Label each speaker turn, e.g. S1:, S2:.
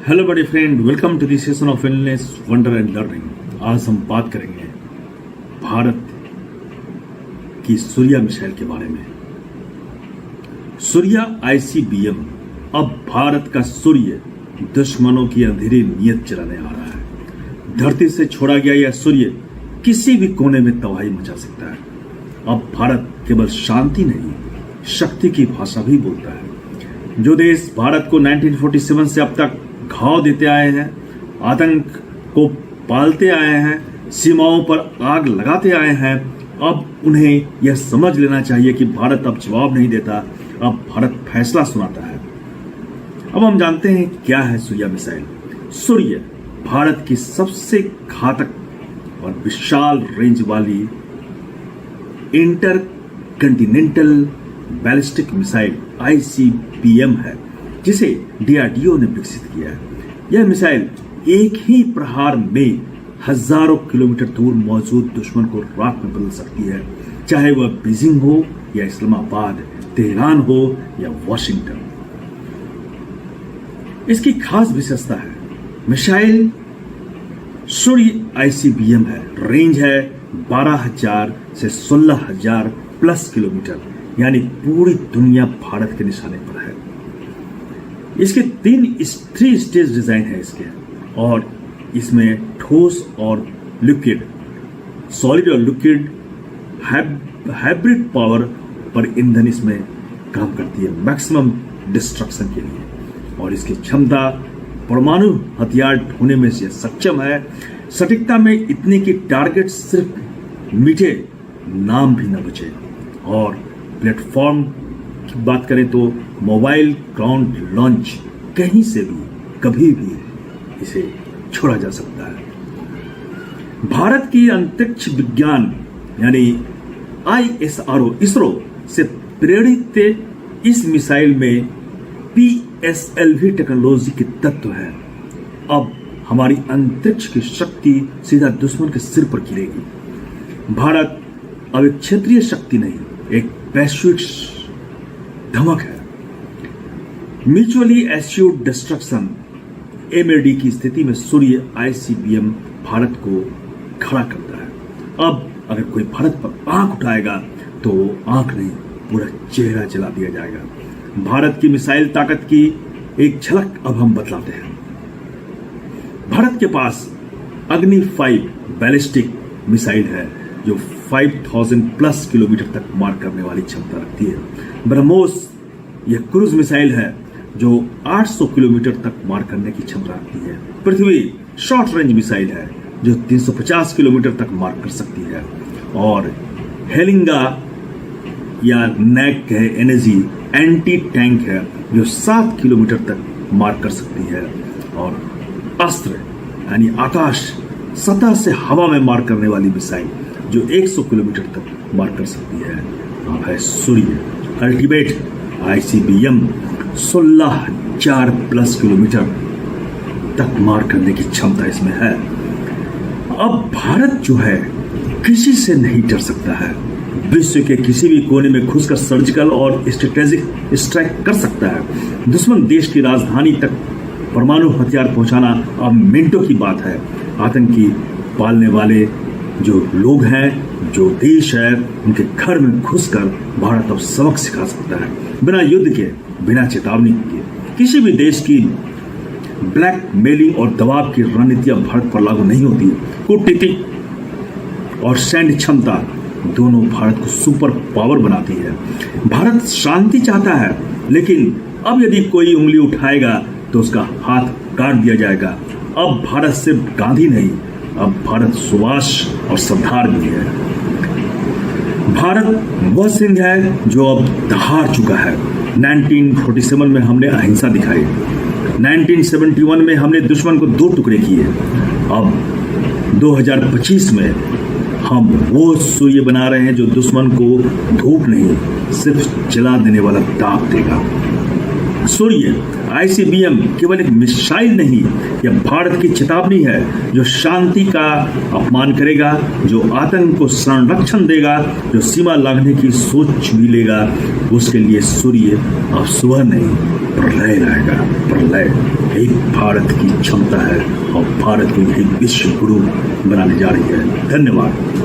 S1: Hello बड़े friend, welcome to the session of illness wonder and learning. आज हम बात करेंगे भारत की सूर्या मिसाइल के बारे में। सूर्या ICBM अब भारत का सूर्य दुश्मनों की अंधेरी नीयत चलाने आ रहा है। धरती से छोड़ा गया यह सूर्य किसी भी कोने में तबाही मचा सकता है। अब भारत केवल शांति नहीं, शक्ति की भाषा भी बोलता है। जो देश भारत को 1947 से अब तक घाव देते आए हैं, आतंक को पालते आए हैं, सीमाओं पर आग लगाते आए हैं, अब उन्हें यह समझ लेना चाहिए कि भारत अब जवाब नहीं देता, अब भारत फैसला सुनाता है। अब हम जानते हैं क्या है सूर्या मिसाइल। सूर्य भारत की सबसे घातक और विशाल रेंज वाली inter Continental ballistic missile ICBM है, जिसे DRDO ने विकसित किया है। यह मिसाइल एक ही प्रहार में हजारों किलोमीटर दूर मौजूद दुश्मन को राख में बदल सकती है, चाहे वह बीजिंग हो या इस्लामाबाद, तेहरान हो या वॉशिंगटन। इसकी खास विशेषता है, मिसाइल सूर्य ICBM है। रेंज है 12,000 से 16,000 प्लस किलोमीटर, यानी पूरी दुनिया भारत के निशाने पर है। इसके 3 स्टेज डिजाइन है इसके, और इसमें ठोस और लिक्विड, सॉलिड और लिक्विड हाइब्रिड पावर पर ईंधन इसमें काम करती है मैक्सिमम डिस्ट्रक्शन के लिए। और इसकी क्षमता परमाणु हथियार ढोने में से सक्षम है। सटीकता में इतनी कि टारगेट सिर्फ मिटे, नाम भी न बचे। और प्लेटफॉर्म की बात करें तो मोबाइल ग्राउंड लॉन्च कहीं से भी कभी भी इसे छोड़ा जा सकता है। भारत की अंतरिक्ष विज्ञान यानी ISRO से प्रेरित इस मिसाइल में PSLV टेक्नोलॉजी के तत्व है। अब हमारी अंतरिक्ष की शक्ति सीधा दुश्मन के सिर पर गिरेगी। भारत अब एक क्षेत्रीय शक्ति नहीं, एक वैश्विक धमक है। म्यूचुअली एश्योर्ड डिस्ट्रक्शन MAD की स्थिति में सूर्य ICBM भारत को खड़ा करता है। अब अगर कोई भारत पर आंख उठाएगा तो आंख नहीं, पूरा चेहरा जला दिया जाएगा। भारत की मिसाइल ताकत की एक झलक अब हम बतलाते हैं। भारत के पास अग्नि 5 बैलिस्टिक मिसाइल है, जो 5,000 प्लस किलोमीटर तक मार करने वाली क्षमता रखती है। ब्रह्मोस यह क्रूज मिसाइल है, जो 800 किलोमीटर तक मार करने की क्षमता रखती है। पृथ्वी शॉर्ट रेंज मिसाइल है, जो 350 किलोमीटर तक मार कर सकती है। और हेलिंगा या नैक है एनर्जी एंटी टैंक है, जो 7 किलोमीटर तक मार कर सकती है। और अस्त्र यानी आकाश सतह से हवा में मार करने वाली मिसाइल, जो 100 किलोमीटर तक मार कर सकती है। अब है सूर्य अल्टीमेट ICBM 16,000 प्लस किलोमीटर तक मार करने की क्षमता इसमें है। अब भारत जो है किसी से नहीं डर सकता है। विश्व के किसी भी कोने में घुसकर सर्जिकल और स्ट्रेटेजिक स्ट्राइक कर सकता है। दुश्मन देश की राजधानी तक परमाणु हथियार पहुंचाना अब मिनटों की बात है। आतंकी पालने वाले जो लोग हैं, जो देश है, उनके घर में घुसकर भारत अब सबक सिखा सकता है। बिना युद्ध के, बिना चेतावनी के। किसी भी देश की ब्लैक मेलिंग और दबाव की रणनीतियां भारत पर लागू नहीं होती। कूटनीतिक और सैन्य क्षमता दोनों भारत को सुपर पावर बनाती है। भारत शांति चाहता है, लेकिन अब यदि कोई उंगली उठाएगा तो उसका हाथ काट दिया जाएगा। अब भारत सिर्फ गांधी नहीं, अब भारत सुभाष और सरदार भी है। भारत वह सिंह है जो अब दहाड़ चुका है। 1947 में हमने अहिंसा दिखाई, 1971 में हमने दुश्मन को 2 टुकड़े किए। अब 2025 में हम वो सूर्य बना रहे हैं जो दुश्मन को धूप नहीं, सिर्फ जला देने वाला ताप देगा। सूर्य ICBM केवल एक मिसाइल नहीं, यह भारत की चेतावनी है, जो शांति का अपमान करेगा, जो आतंक को संरक्षण देगा, जो सीमा लांघने की सोच भी लेगा। उसके लिए सूर्य अब सुबह नहीं, प्रलय लाएगा। प्रलय यही भारत की क्षमता है और भारत को यही विश्व गुरु बनाने जा रही है। धन्यवाद।